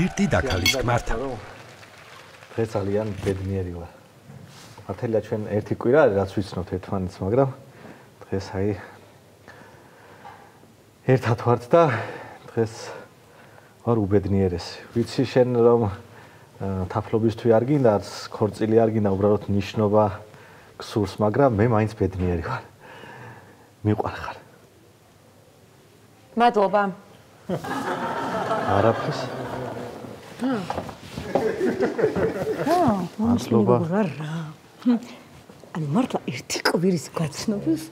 ვირტი დაქალის ქმართან. დღეს ძალიან ბედნიერი ვარ. მართალია ჩვენ ერთი კვირა რაც ვიცნობთ ერთმანეთს, მაგრამ დღეს აი ერთად ვართ და დღეს ვარ უბედნიერესი. ვიცი შენ რომ თაფლობისთვის არ გინდა, ქორწილი არ გინდა, უბრალოდ ნიშნობა გსურს, მაგრამ მე მაინც ბედნიერი ვარ. მიყვარხარ. მადლობა. არაფერს. მადლობა. ანუ მართლა ერთი კვირის გაცნობას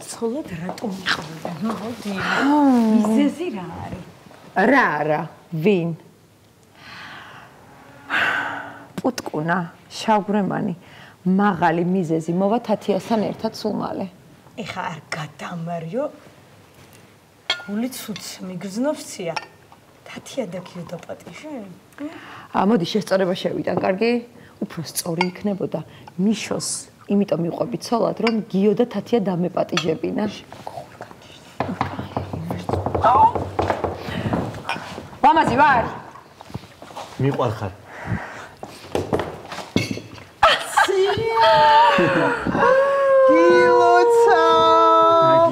ცოლად რატომ მიყავდა? მოდი. მიზეზი რა არის? რა არა? ვინ? პუტკუნა, შავგვრემანი, მაღალი მიზეზი მოვა თათიასთან ერთად სულ მალე. ეხა არ გადამარიო. გული ცუც მიგზნობსია. თათია და გიო დაპატიჟე? მოდი შესწორება შევიდან, კარგი? უფრო სწორი იქნებოდა მიშოს, იმიტომ მიყვები ცოლად, რომ გიო და თათია დამეპატიჟებინა. მამაზი ვარ? მიყვარხარ.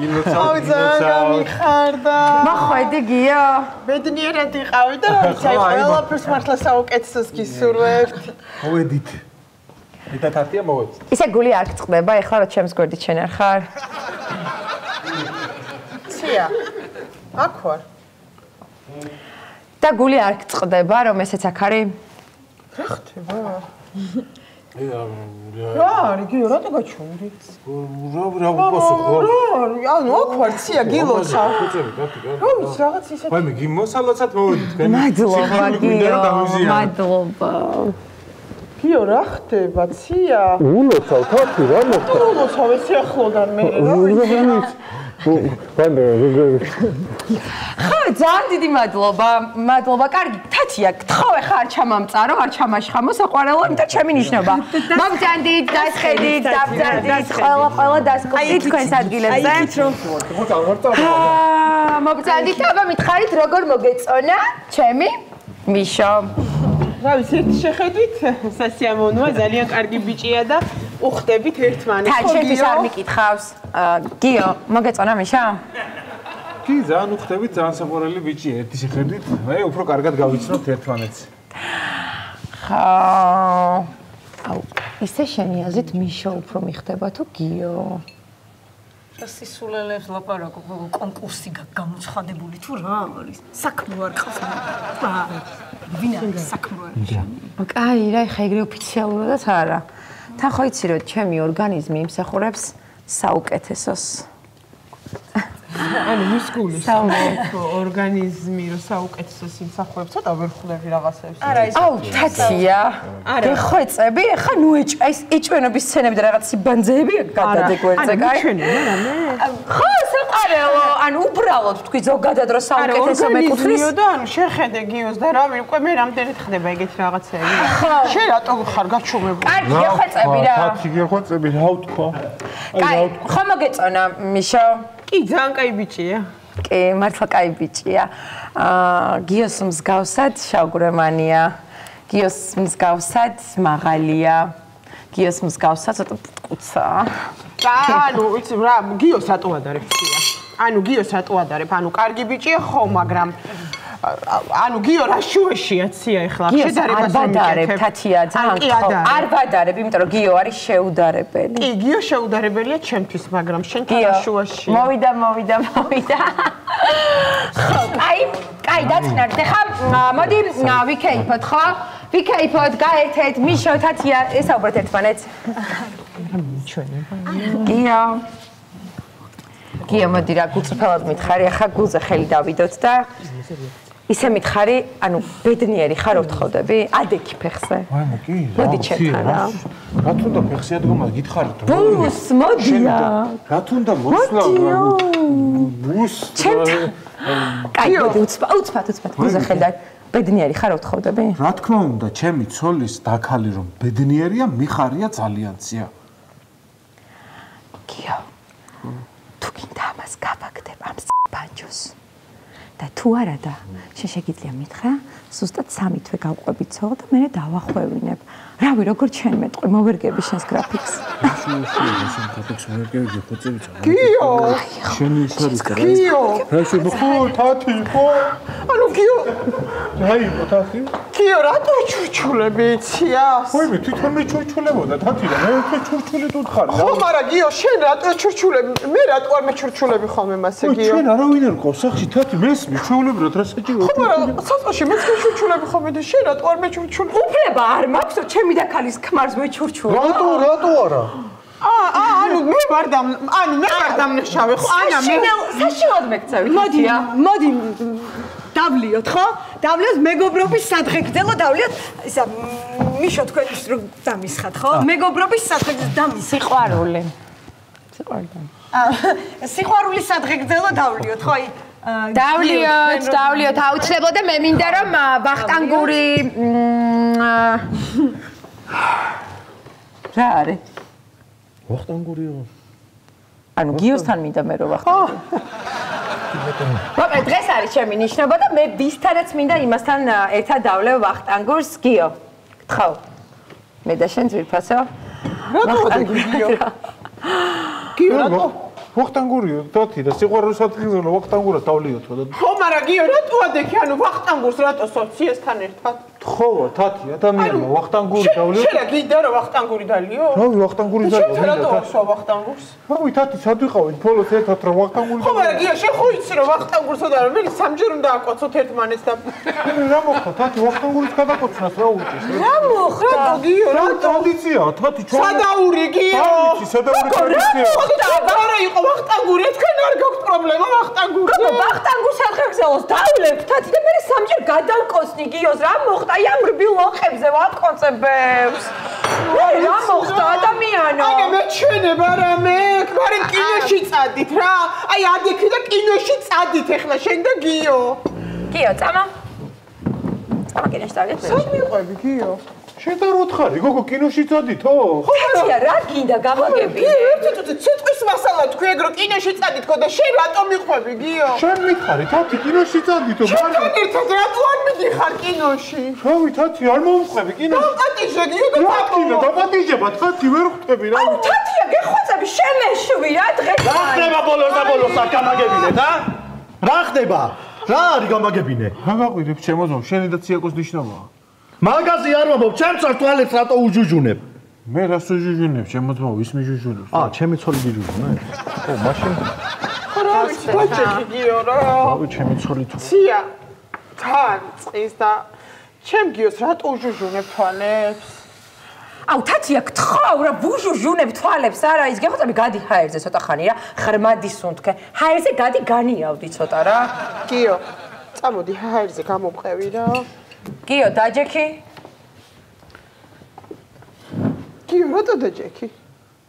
გილოცა გამიხარდა. მოხვედი გიო? ბედნიერად იყავი და აი ყველაფერს მართლა საუკეთესოს გისურვებთ. მოვედით. იტა თათია მოვედით. ისე გული არ გწყდება, ეხლა რა ჩემს გვერდით შენ არ ხარ? ცია. აქ ვარ. და გული არ გწყდება, რომ ესეც აქ არის? რა ხდება? რა არის გიო რატო გაჩვენდი? რა უპასუხო? ანუ აქ ვარ ცია გილოცა. რა რაღაც ისეთი. ვაიმე გიმოსალოცად მოვედით თქვენ. მადლობა გიო. მადლობა. გიო რა ხდება ცია? ულოცავ თათი რა მოხდა? ულოცავ ეს ახლოდან მე რა ვიცი. ხო, ძალიან დიდი მადლობა. მადლობა. კარგი, თათია, გთხოვე ხარ ჩამამწარო, არ ჩამაშხამო საყვარელო, იმიტომ ჩემი ნიშნობა. მოგძანდით, დასხედით, დაბძანდით, ყველა დასკვნით თქვენს ადგილებზე. მოგძანდით, აბა მითხარით, როგორ მოგეწონა ჩემი მიშო. რა ვიცი, ერთი შეხედვით სასიამოვნოა, ძალიან კარგი ბიჭია და უხდებით ერთმანეთს. თან შენთვის არ მიკითხავს. გიო, მოგეწონა მიშა? კი, ძალიან უხდებით, ძალიან საყვარელი ბიჭია, ერთი შეხედვით, მე უფრო კარგად გავიცნობთ ერთმანეთს. ხა. აუ, ისე შენი აზრით მიშა უფრო მიხდება თუ გიო? სისულელებს ლაპარაკო, კონკურსი გამოცხადებული თუ რა არის? საქმე არ ყავს. ვინ არის საქმე არის? კაი, რა ხა ეგრე ოფიციალურადაც არა. თან ხო იცი რომ ჩემი ორგანიზმი იმსახურებს საუკეთესოს. ანუ მის გულის ორგანიზმი რო საუკეთესოს იმსახურებს, ცოტა ვერ ხვდები რაღაცებს. აუ, თათია. გეხვეწები, ეხა ნუ ეჭვენობის სცენები და რაღაც სიბანძეები გადადე გვერდზე, კაი? ხო, საყარელო, ანუ უბრალოდ თქვი ზოგადად რო საუკეთესო მეკუთვნის. და ანუ შეხედე გიოს და რა ვიყო მე რამდენად ხდება ეგეთი რაღაცები. შენ რატო ხარ გაჩუმებული? კარგი, გეხვეწები რა. თათი გეხვეწები, რა ვთქვა? კაი, ხო მოგეწონა, მიშო? კი, ძალიან კაი ბიჭია. კი, მართლა კაი ბიჭია. გიოს მსგავსად შავგვრემანია. გიოს მსგავსად მაღალია. გიოს მსგავსად ცოტა პუტკუცაა. ანუ იცი რა, გიოს რატო ადარებ ცია? ანუ გიოს რატო ადარებ? ანუ კარგი ბიჭია ხო, მაგრამ ანუ გიო რა შუაშია ცია ეხლა შედარებას არ ვადარებ თათია ძალიან ხო არ ვადარებ იმიტომ რომ გიო არის შეუდარებელი კი გიო შეუდარებელია ჩემთვის მაგრამ შენთან რა შუაშია მოვიდა ხო კაი დაწნართ ხა მოდი ვიქეიფოთ ხო ვიქეიფოთ გაერთეთ მიშო თათია ესაუბრეთ ერთმანეთს გიო მოდი რა გულწრფელად მითხარი ახლა გულზე ხელი დავიდოთ და ისე მითხარი, ანუ ბედნიერი ხარ ვთხოვდები? ადექი ფეხზე. ვაიმე, კი. მოდი ჩემთან რა. რა თუნდა ფეხზე ადგომა გითხარით? ბუს, მოდია. რა თუნდა მოსვლა? ბუს. ჩემთან. კაი, მოდი უცბად, გულზე ხელი და ბედნიერი ხარ ვთხოვდები? რა თქმა უნდა, ჩემი ცოლის დაქალი რომ ბედნიერია, მიხარია ძალიან ცია. გიო. თუ გინდა ამას გავაგდებ ამ ბანჯოს. და თუ არა და შენ შეგიძლია მითხრა ზუსტად 3 თვე გავყვებიცო და მე დავახვევინებ. რავი, როგორ ჩვენ მეტყვი მოვერგები შენს გრაფიკს. გიო, შენი ის არის რა? გიო. რაში ხო თათი ხო? ანუ გიო. აი, თათი. გიო, რატო ჩურჩულები იცია? ხო, მე თვითონ მე ჩურჩულებოდა თათი და მე ჩურჩული თუ ხარ. ხო, მაგრამ გიო, შენ რატო ჩურჩულები? მე რატო არ მეჩურჩულები ხოლმე მასე გიო? ჩვენ არავინ არ ყავს სახში თათი მესმის ჩვეულებრივად რა საჭიროა? ხო, მაგრამ სასწაულში მეც ჩურჩულები ხოლმე და შენ რატო არ მეჩურჩული? უფლება არ მაქვს, რომ ჩემი და ქალის ქმარს მეჩურჩულ. რატო არა? ანუ მე ვარ დამნაშავე ხო? ანა მე საშინელად მეკცევით. მოდი დავლიოთ ხო? დავლიოთ მეგობრობის სადღეგრძელო დავლიოთ ისა მიშო თქვენს რომ დამისხათ ხო? მეგობრობის სადღეგრძელო დამისხათ. სიყვარულის სადღეგრძელო დავლიოთ ხო? დავლიოთ, აუცილებლად და მე მინდა რომ ვახტანგური რა არის? ვახტანგურიო. ანუ გიოსთან მინდა მე რომ ვახტანგური. მოკლედ დღეს არის ჩემი ნიშნობა და მე ვისთანაც მინდა იმასთან ერთად დავლევ ვახტანგურს, გიო. გთხოვ. მე და შენ ძვირფასო. გიო. გიო რატო? ვახტანგურიო, თათი და სიყვარულის ადგილზე ვახტანგურას დავლიოთ და ხო, მაგრამ გიო რატო ადექი? ანუ ვახტანგურს რატო სოციესთან ერთად? ხო, თათი, ადამიანმა ვახტანგური დავლიოთ. შენ რა გინდა რომ ვახტანგური დალიო? რავი, ვახტანგური დალიო. შენ რატო ვახსვა ვახტანგურს? რავი, თათი, სად ვიყავით ბოლოს ერთად რა ვახტანგური ხო, მაგრამ გიო, შენ ხო იცი რომ ვახტანგურს და მე სამჯერ უნდა აკოცოთ ერთმანეთს და რა მოხდა, თათი, ვახტანგურის გადაკოცნას რა უჭირს? რა მოხდა? გიო, რა რატო? ტრადიციაა, თათი, ჩვენ სადაური გიო. სადაური ტრადიციაა. არა იყო ვახტანგური, თქვენ არ გაქვთ პრობლემა ვახტანგურზე? ვახტანგურს აღგზავნოს დავლევთ თათი და მე სამჯერ გადავკოცნი გიოს რა მოხდა? აი ამ რბილ ლოყებზე ვაკონცებებს. რა მოხდა ადამიანო? აი მე ჩვენება რამე, მაგრამ კინოში წადით რა. აი ადექი და კინოში წადით ახლა შენ და გიო. გიო, წამა. წამა კინოში წავიდეთ. სად მიყვები გიო? შენ და რო თხარი, გოგო კინოში წადითო? ხოჩია რა გინდა გამაგებინე? გიო, ერთი ციტყვის მასალა თქვი ეგ რო კინოში წადითქო და შენ რატომ მიყვები გიო? შენ მითხარი, თათი, კინოში წადითო? შენ ერთად რატო არ მიდიხარ კინოში? რავი, თათი, არ მომყვები კინოში. დაპატიჟე გიო და რა დაპატიჟება, თათი, ვერ ხვდები რა. აუ თათია გეხოცები შემეშვი რა დღეს. რა ხდება ბოლოს და ბოლოს არ გამაგებინეთ, ა? რა ხდება? რა არის გამაგებინე? რა გაყვირებ შემოძმო, შენი და ციაკოს ნიშნობაა. მაგაზი არ მომობ, ჩემს თვალებს რატო უჯუჯუნებ? მე რას უჯუჯუნებ, შემოძმო, ვის მიჯუჯუნებს? ჩემი ცოლი გიჯუჯუნა. ო, მაშინ რა ვიცი, დაჭექი გიო რა. რავი, ჩემი ცოლი თუ ცია თან წის და ჩემ გიოს რატო უჯუჯუნებ თვალებს? აუ თათია გთხოვ რა ბუჟუჟუნებ თვალებს არა ის გეხოცები გადი ჰაერზე ცოტა ხანი რა ღრმადი სუნთქე ჰაერზე გადი განიავდი ცოტა რა გიო წამოდი ჰაერზე გამომყევი რა გიო დაჯექი გიო რატო დაჯექი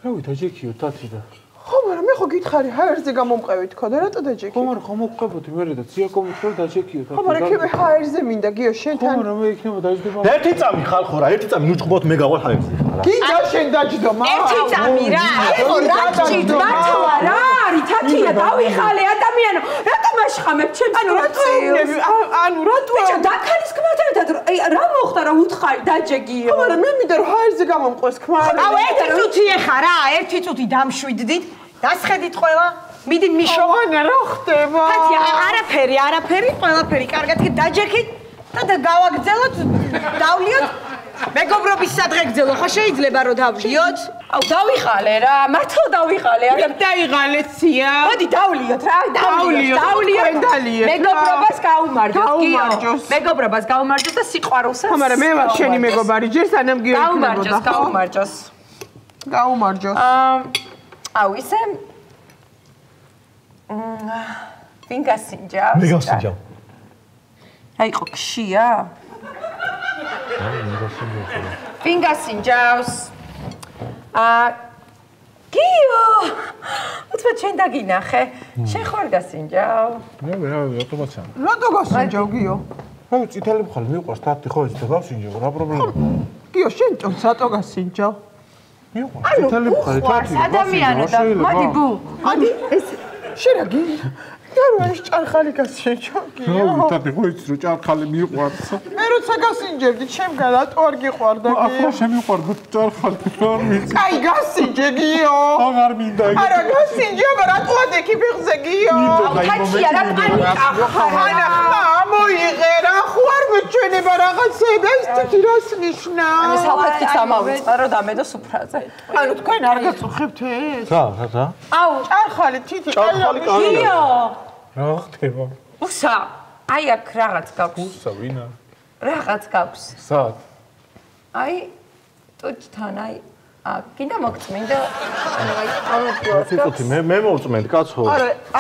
რავი, დაჯექიო, თათი და. ხო მაგრამ მე ხო გითხარი ჰაერზე გამომყევი თქო და რატო დაჯექი ხო, მაგრამ ხომ მოყვებოდი მე და ციაკო მithra დაჯექიო, თათი. ხო მაგრამ მე ჰაერზე მინდა გიო ხო, შენთან მაგრამ მე იქნება დაიჯდება. ერთი წამი ხალხო რა, ერთი წამი ნუჭყობთ მე გავალ ჰაერზე. გინდა შენ დაჯდომა ერთი წამი რა აიყო რა ჭიდ მართლა რა არის თათია დავიხალე ადამიანო რატომ აშხამებ ჩემს პროცესს ანუ რატო ბიჭო დაქალის ქმართან ერთად რა მოხდა რა უთხარი დაჯეგიო ხო მაგრამ მე მინდა რომ ჰაერზე გამომყვეს ქმარი აუ ერთი წუთი ეხა რა ერთი წუთი დამშვიდდით დასხედით ყველა მიდი მიშო ანა რა ხდება თათია არაფერი ყველაფერი კარგად კი დაჯექით და გავაგრძელოთ დავლიოთ მეგობრობის სადღეგრძელო ხო შეიძლება რომ დავლიოთ აუ დავიხალე რა მართლა დავიხალე არ დაიღალე ცია მოდი დავლიოთ რა დავლიოთ მეგობრობას გაუმარჯოს გაუმარჯოს მეგობრობას გაუმარჯოს და სიყვარულსაც ხო მაგრამ მე ვარ შენი მეგობარი ჯერ სანამ გიო გაუმარჯოს აუ ისე ვინ გასინჯავს მე გავსინჯავ აი ხო ქშია ვინ გასინჯავს გიო უცბა ჩვენ დაგინახე შენ ხარ გასინჯავ რავი, ავტომატია. რატო გასინჯავ გიო რავი, წითელი მხოლოდ მიყვარს თათი ხო ის და გავსინჯავ, რა პრობლემაა? გიო შენ ჭონს რატო გასინჯავ მიყვარს წითელი მხოლოდ თათი. ადამიანო და მოდი ბუ მოდი ეს შენ რა გარვაის ჭარხალი გასინჯო გიო ვიტყვი ხო იცი რომ ჭარხალი მიყვარს მე როცა გასინჯებდი ჩემგან რატო არ გიყვარდა ახლა შემიყვარდა ჭარხალი არ ვიცი აი გასინჯე გიო აღარ მინდა არა გასინჯე რატო ადექი ფეხზე გიო კაცია რა პანიკა ანა მოიღერა ხო არ მეჩვენება რაღაცები ეს თითი რას ნიშნავს ამის საფრთხით ამავიწყარო დამედო სუფრაზე ანუ თქვენ არ გაწუხებთ ეს რა აუ ჭარხალი თითი ჭარხალი გიო რა ხდება უსა აი აქ რაღაც გაქვს უსა ვინა რაღაც გაქვს სად აი ტუჩთან აი კიდე მოგწმინდა ანუ აი ამოწმენთ სიტყვით მე მოვწმენთ კაცო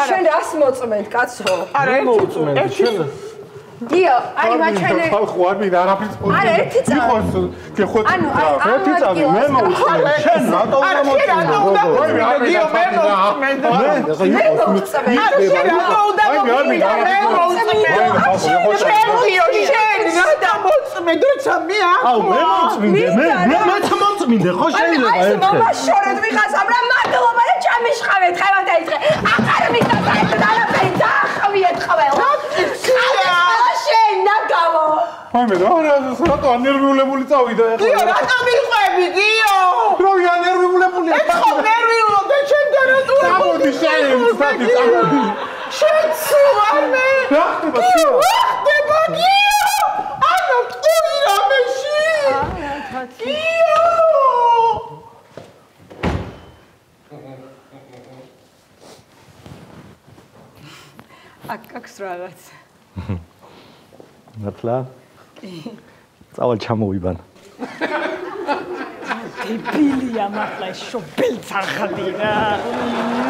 შენ რას მოწმენთ კაცო არა მოვწმენთ შენ გიო აი მაჩვენე ხო არ მინდა არაფერს არა ერთი წამი გეხოთ ანუ აი ერთი წამი მე მოვწმენთ შენ რატო არა შენ რატო უნდა გიო მე მოვწმენთ მე მოწმენთ არა შენ რატო უნდა გიო მე მოვწმენთ შენ რატო მოწმენთ როცა მე აუ მე მოვწმინდე მე თამომწმინდე ხო შეიძლება აი ერთხელ მომაშორეთ ვიღაცამ რა მადლობა და ჩამიშხავეთ ხევანთა იწყე აღარ მინდა საერთოდ არაფერი დაახავიეთ ყველა შენ ნაგავო აი მე რატო ანერვიულებული წავიდა ახლა გიო რატო მიყვები გიო რა ანერვიულებული ხო ნერვიულობ და ჩემთან რატო წამოდი შენ სტატი წამოდი შენ სუამე რა ხდება გიო ხდება გიო ანუ პური რამეში გიო აქ რაღაც მართლა წავალ ჩამოვიბან დებილია მართლა შობილ წარხალი რა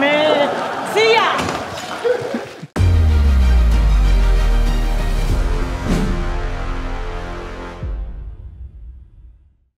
მე